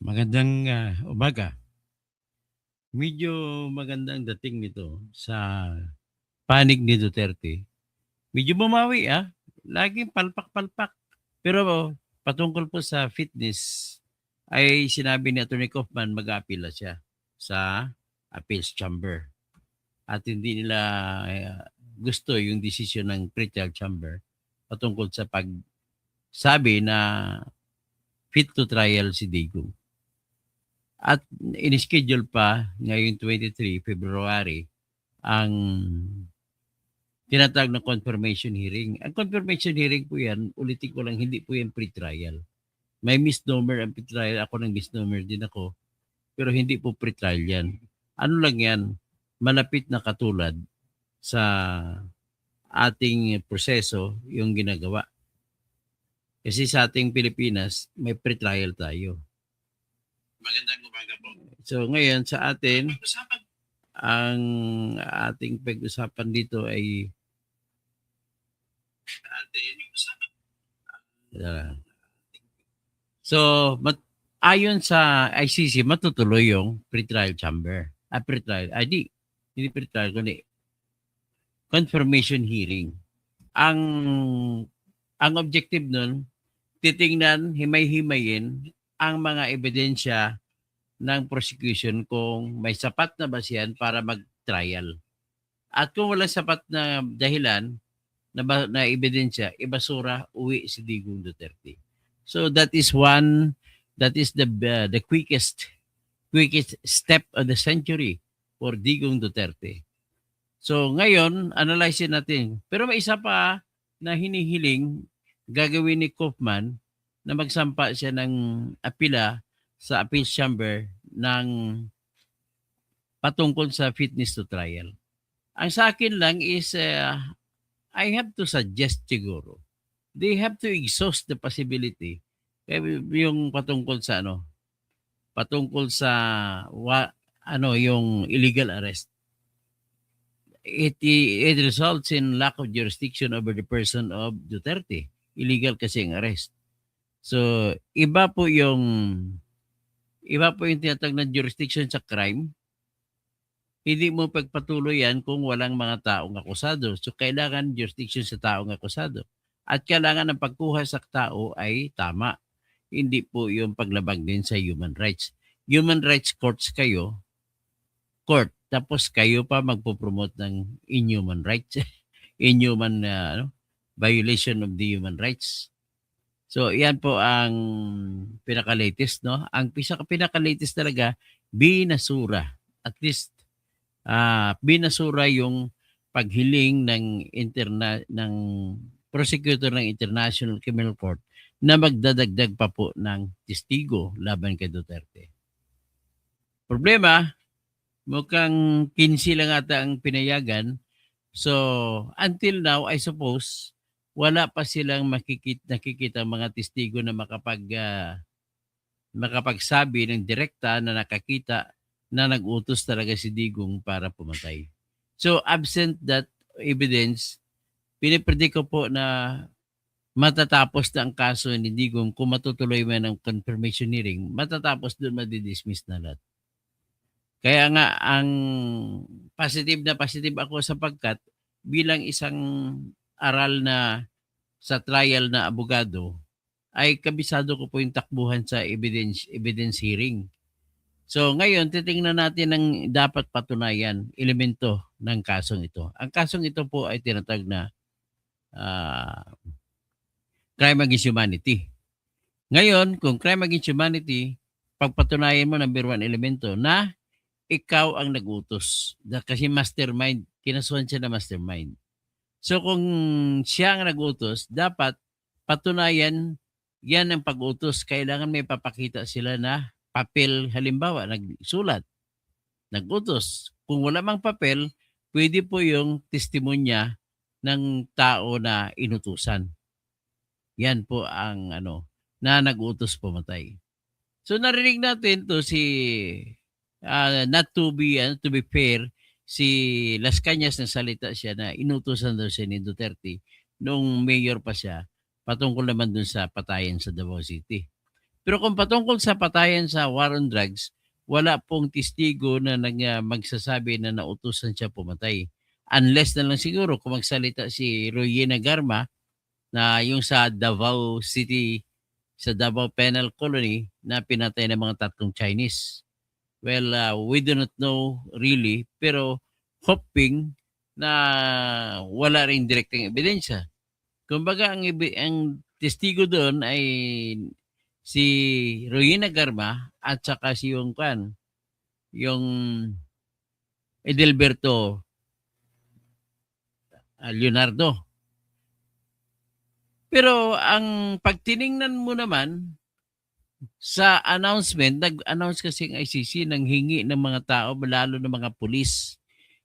Magandang umaga. Medyo magandang dating nito sa panig ni Duterte. Medyo bumawi laging palpak-palpak. Pero patungkol po sa fitness ay sinabi ni Atty. Kaufman mag-aapila siya sa appeals chamber. At hindi nila gusto yung desisyon ng pretrial chamber patungkol sa pagsabi na fit to trial si Digong. At in-schedule pa ngayong 23 February ang tinatawag na confirmation hearing. Ang confirmation hearing po yan, ulitin ko lang, hindi po yan pre-trial. May misnomer ang pre-trial, ako ng misnomer din ako, pero hindi po pre-trial yan. Ano lang yan, malapit na katulad sa ating proseso yung ginagawa. Kasi sa ating Pilipinas, may pre-trial tayo. Magandang umaga po. So ngayon sa atin, ang ating pag-usapan dito ay ayon sa ICC, matutuloy yung pre-trial chamber. Pre-trial, hindi pre-trial, kundi confirmation hearing. Ang objective nun, titingnan, himay-himayin ang mga ebidensya ng prosecution kung may sapat na basihan para mag-trial. At kung wala sapat na dahilan na ebidensya, ibasura, uwi si Digong Duterte. So that is the quickest step of the century for Digong Duterte. So ngayon, analyze natin. Pero may isa pa na hinihiling gagawin ni Kaufman na magsampa siya ng apila sa appeals chamber ng patungkol sa fitness to trial. Ang sa akin lang is I have to suggest siguro they have to exhaust the possibility yung patungkol sa yung illegal arrest. It results in lack of jurisdiction over the person of Duterte. Illegal kasi ang arrest. So, iba po yung tinatawag na jurisdiction sa crime. Hindi mo pagpatuloy yan kung walang mga taong akusado. So, kailangan jurisdiction sa taong akusado. At kailangan ang pagkuha sa tao ay tama. Hindi po yung paglabag din sa human rights. Human rights court. Tapos kayo pa magpo-promote ng inhuman rights. Inhuman violation of the human rights. So, yan po ang pinaka-latest, no? Ang pinaka-latest talaga, binasura. At least, binasura yung paghiling ng prosecutor ng International Criminal Court na magdadagdag pa po ng testigo laban kay Duterte. Problema, mukhang 15 lang ata ang pinayagan. So, until now, I suppose, wala pa silang nakikita mga testigo na makapagsabi ng direkta na nakakita na nag-utos talaga si Digong para pumatay. So, absent that evidence, pinipredict ko po na matatapos na ang kaso ni Digong kung matutuloy man ang confirmation hearing, matatapos doon, madidismiss na lahat. Kaya nga, ang positive ako sapagkat bilang isang aral na sa trial na abogado, ay kabisado ko po yung takbuhan sa evidence hearing. So ngayon, titingnan natin ang dapat patunayan, elemento ng kasong ito. Ang kasong ito po ay tinatawag na crime against humanity. Ngayon, kung crime against humanity, pagpatunayan mo number 1 elemento na ikaw ang nag-utos. Kasi mastermind, kinasuhan siya na mastermind. So kung siya ang nag-utos, dapat patunayan yan ang pag-utos. Kailangan may papakita sila na papel, halimbawa, nagsulat, nag-utos. Kung wala mang papel, pwede po yung testimonya ng tao na inutusan. Yan po ang na nag-utos pumatay. So narinig natin to not to be fair, si Las Cañas na salita siya na inutusan daw siya ni Duterte nung mayor pa siya patungkol naman dun sa patayan sa Davao City. Pero kung patungkol sa patayan sa war on drugs, wala pong testigo na magsasabi na nautusan siya pumatay. Unless na lang siguro kung magsalita si Royena Garma na yung sa Davao City, sa Davao Penal Colony na pinatay ng mga tatlong Chinese. Well, we do not know really, pero hoping na wala rin direktang ebidensya. Kumbaga ang testigo doon ay si Royena Garma at saka si yung Edelberto Leonardo. Pero ang pagtiningnan mo naman sa announcement, nag-announce kasi ang ICC ng hingi ng mga tao, lalo ng mga pulis.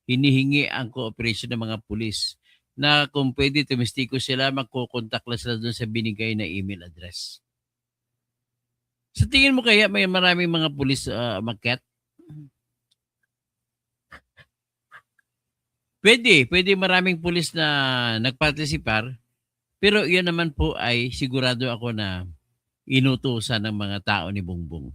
Hinihingi ang cooperation ng mga pulis na kung pwede tumistiko sila, magkukontak lang sila doon sa binigay na email address. Sa tingin mo kaya may maraming mga pulis umakyat? Pwede maraming pulis na nagpartisipar, pero iyon naman po ay sigurado ako na inutusan ng mga tao ni Bongbong.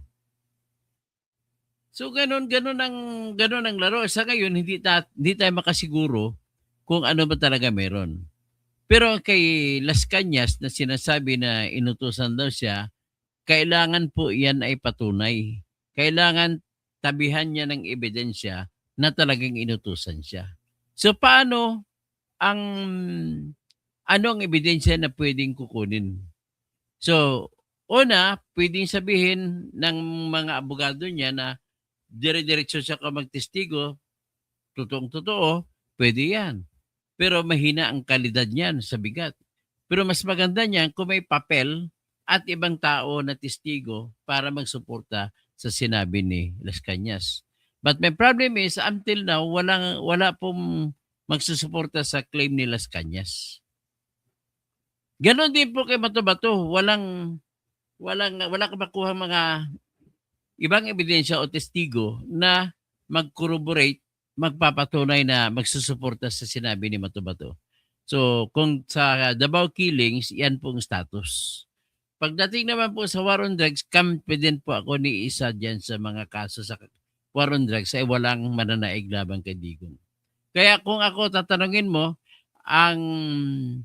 So ganun ang laro. Sa ngayon hindi tayo makasiguro kung ano ba talaga meron. Pero kay Las Cañas na sinasabi na inutusan daw siya, kailangan po 'yan ay patunay. Kailangan tabihan niya ng ebidensya na talagang inutusan siya. So paano ang ano ang ebidensya na pwedeng kukunin? So, una, pwedeng sabihin ng mga abogado niya na dire-diretso siya ka magtestigo, totoong-totoo, pwede 'yan. Pero mahina ang kalidad niyan sa bigat. Pero mas maganda niyan kung may papel at ibang tao na testigo para magsuporta sa sinabi ni Las Cañas. But my problem is, until now, wala pong magsusuporta sa claim ni Las Cañas. Ganon din po kay Bato-Bato. Wala ka makuha mga ibang ebidensya o testigo na mag-corroborate, magpapatunay na magsusuporta sa sinabi ni Bato-Bato. So, kung sa Davao killings, yan pong status. Pagdating naman po sa war on drugs, confident po ako ni isa dyan sa mga kaso sa war on drugs ay walang mananaig labang kay Digong. Kaya kung ako tatanungin mo, ang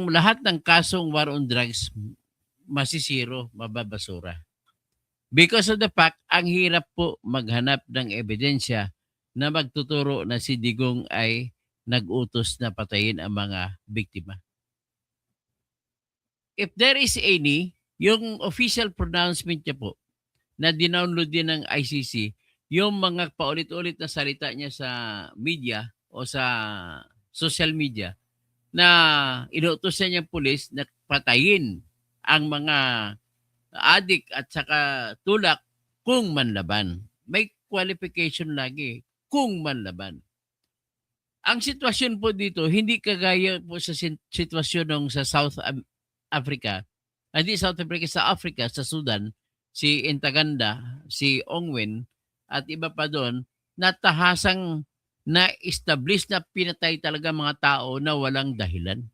lahat ng kasong war on drugs masisiro, mababasura. Because of the fact, ang hirap po maghanap ng ebidensya na magtuturo na si Digong ay nag-utos na patayin ang mga biktima. If there is any, yung official pronouncement niya po na dinownload din ng ICC, yung mga paulit-ulit na salita niya sa media o sa social media na inuutos niya ng pulis na patayin ang mga adik at saka tulak kung manlaban. May qualification lagi, kung manlaban. Ang sitwasyon po dito, hindi kagaya po sa sitwasyon ng sa South Africa, hindi South Africa, sa Africa, sa Sudan, si Intaganda, si Ongwen, at iba pa doon, natahasang na-establish na pinatay talaga mga tao na walang dahilan.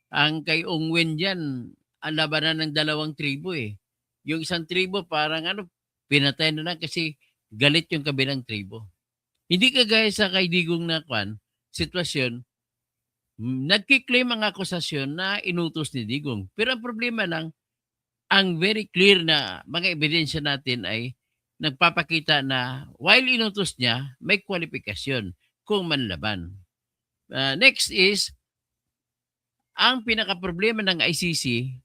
Ang kay Ongwen dyan, ang labanan ng dalawang tribo eh. Yung isang tribo parang pinatay na lang kasi galit yung kabilang tribo. Hindi kagaya sa kay Digong na sitwasyon, nagkiklaim ang akusasyon na inutos ni Digong. Pero ang problema lang, ang very clear na mga ebidensya natin ay nagpapakita na while inutos niya, may kwalifikasyon kung manlaban. Next is, ang pinaka-problema ng ICC,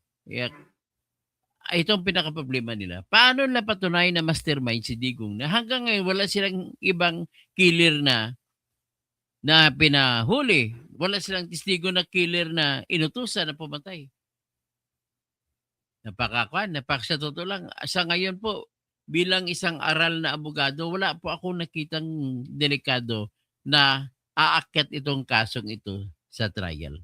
itong pinaka-problema nila, paano napatunayan na mastermind si Digong na hanggang ngayon wala silang ibang killer na pinahuli. Wala silang testigo na killer na inutusan na pumatay. Sa totoo lang, sa ngayon po, bilang isang aral na abogado, wala po akong nakitang delikado na aakyat itong kasong ito sa trial.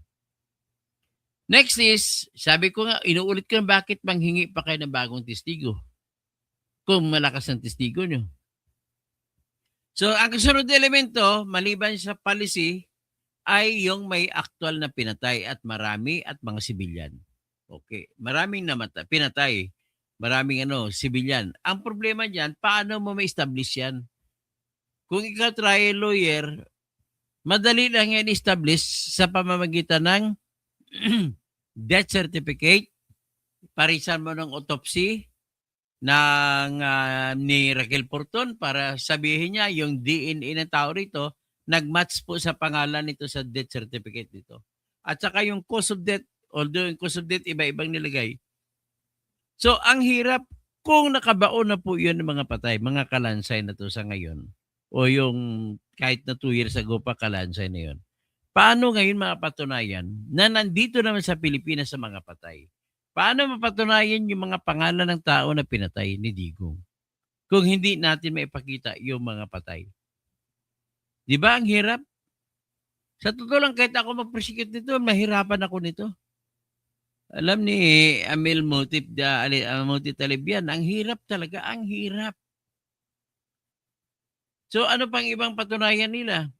Next is, sabi ko nga, inuulit ko bakit manghingi pa kayo ng bagong testigo kung malakas ang testigo nyo. So, ang kasunod na elemento, maliban sa policy, ay yung may aktual na pinatay at marami at mga sibilyan. Okay, maraming pinatay. Maraming civilian. Ang problema diyan, paano mo ma-establish 'yan? Kung ikaw trial lawyer, madali lang 'yan establish sa pamamagitan ng death certificate, parisan mo ng autopsy ni Raquel Porton para sabihin niya yung DNA ng tao rito nag-match po sa pangalan nito sa death certificate nito. At saka yung cause of death, although yung cause of death iba-ibang nilagay. So ang hirap kung nakabaon na po yun ng mga patay, mga kalansay na to sa ngayon o yung kahit na 2 years ago pa kalansay na yun. Paano ngayon mapatunayan na nandito naman sa Pilipinas sa mga patay? Paano mapatunayan yung mga pangalan ng tao na pinatay ni Digong kung hindi natin maipakita yung mga patay? Di ba ang hirap? Sa totoo lang, kahit ako mag-prosecute nito, mahirapan ako nito. Alam ni Amil Mutip Talib yan, ang hirap talaga, ang hirap. So ano pang ibang patunayan nila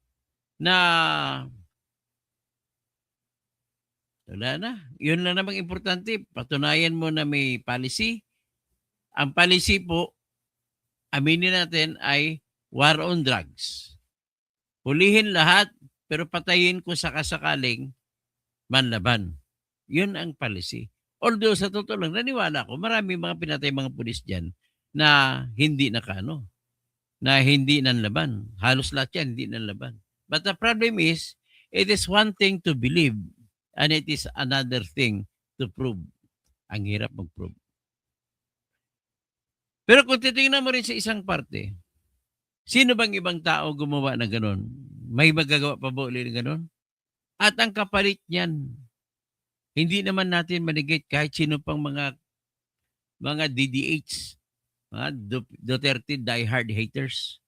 na wala na. Yun lang namang importante. Patunayan mo na may policy. Ang policy po, aminin natin, ay war on drugs. Hulihin lahat, pero patayin ko sakasakaling manlaban. Yun ang policy. Although sa totoo lang, naniwala ko, marami mga pinatay mga pulis dyan na hindi na hindi nanlaban. Halos lahat yan, hindi nanlaban. But the problem is, it is one thing to believe and it is another thing to prove. Ang hirap mag-prove. Pero kung titingnan mo rin sa isang parte, sino bang ibang tao gumawa na gano'n? May magagawa pa ba ulit na gano'n? At ang kapalit niyan, hindi naman natin manigate kahit sino pang mga DDH, mga Duterte diehard haters.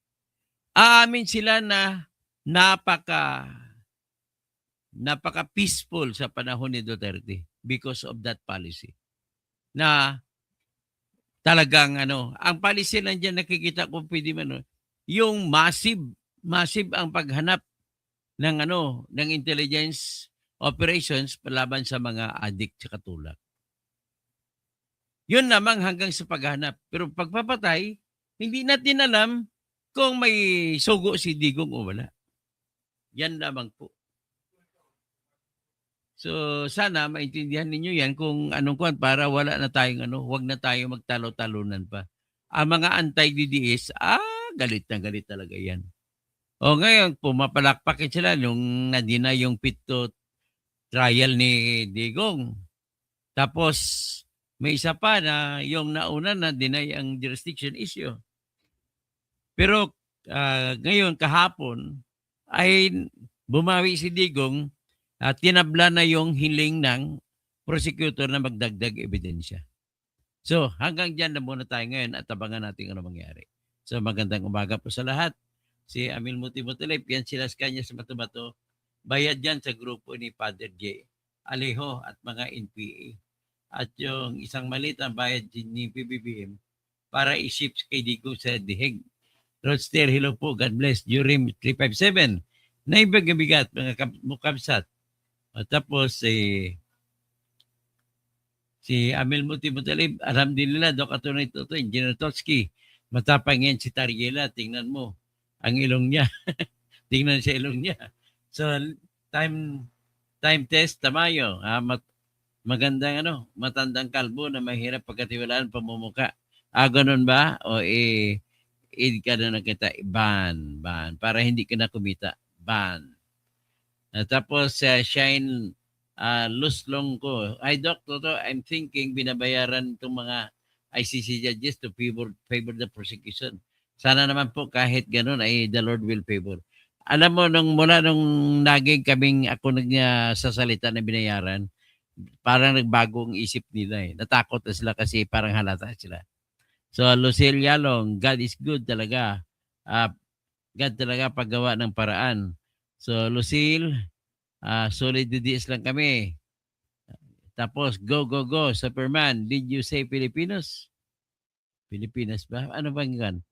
Aamin sila na napaka-peaceful sa panahon ni Duterte because of that policy. Na talagang ang policy lang dyan nakikita ko pwede man, yung massive ang paghanap ng intelligence operations palaban sa mga addict sa katulad. Yun lamang hanggang sa paghanap. Pero pagpapatay, hindi natin alam kung may sugo si Digong o wala. Yan lamang po. So sana maintindihan ninyo yan kung anong kuwan para wala na tayong wag na tayo magtalo-talunan pa. Ang mga anti-DDS, galit na galit talaga yan. O ngayon, pumapalakpakin sila nung nadina yung pito trial ni Digong. Tapos may isa pa na yung nauna na deny ang jurisdiction issue. Pero ngayon, kahapon, ay bumawi si Digong at tinabla na yung hiling ng prosecutor na magdagdag ebidensya. So hanggang dyan na muna tayo ngayon at abangan natin ano mangyari. So magandang umaga po sa lahat. Si Amil Mutip, yan sila sa kanya sa Bato-Bato. Bayad yan sa grupo ni Father J. Alejo at mga NPA. At yung isang maliit na bayad ni PBBM para i-ship kay Digong sa Diheg. Rodster, hello po. God bless. Jurim 357. Naibaga-bigat mga mukabsat. At tapos si Amil Mutip, alhamdulillah, Dok Atty. Toto, Engineer Totsky. Matapang yan si Tariela. Tingnan mo ang ilong niya. Tingnan sa ilong niya. So, time test, tamayo. Magandang matandang kalbo na mahirap pagkatiwalaan pamumuka. Ganun ba? O ka na kita, ban. Para hindi ka na kumita. Ban. Tapos, Shine Luslong ko. Ay, Doc, Toto, I'm thinking binabayaran itong mga ICC judges to favor the prosecution. Sana naman po kahit ganun ay the Lord will favor. Alam mo, mula nung naging kaming ako nagsasalita na binayaran, parang nagbago ang isip nila. Natakot na sila kasi parang halata sila. So, Lucille Yalong, God is good talaga. God talaga paggawa ng paraan. So, Lucille, solid DDS lang kami. Tapos, go. Superman, did you say Filipinos? Pilipinas ba? Ano bang yan?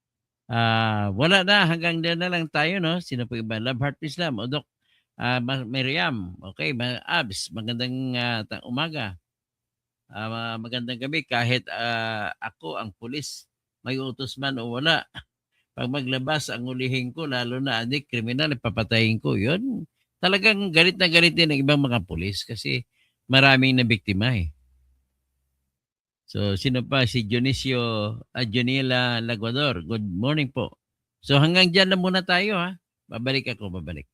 Wala na. Hanggang doon na lang tayo, no? Sino po iba? Love Heart Islam. O, Dok, Miriam. Okay, Abs. Magandang umaga. Magandang gabi. Kahit ako ang pulis, may utos man o wala. Pag maglabas, ang ulihin ko, lalo na adik, kriminal, papatayin ko. Yun, talagang galit na galit din ng ibang mga pulis kasi maraming na biktima eh. So, sino pa? Si Jonila Laguador. Good morning po. So, hanggang dyan na muna tayo ha. Babalik ako, babalik.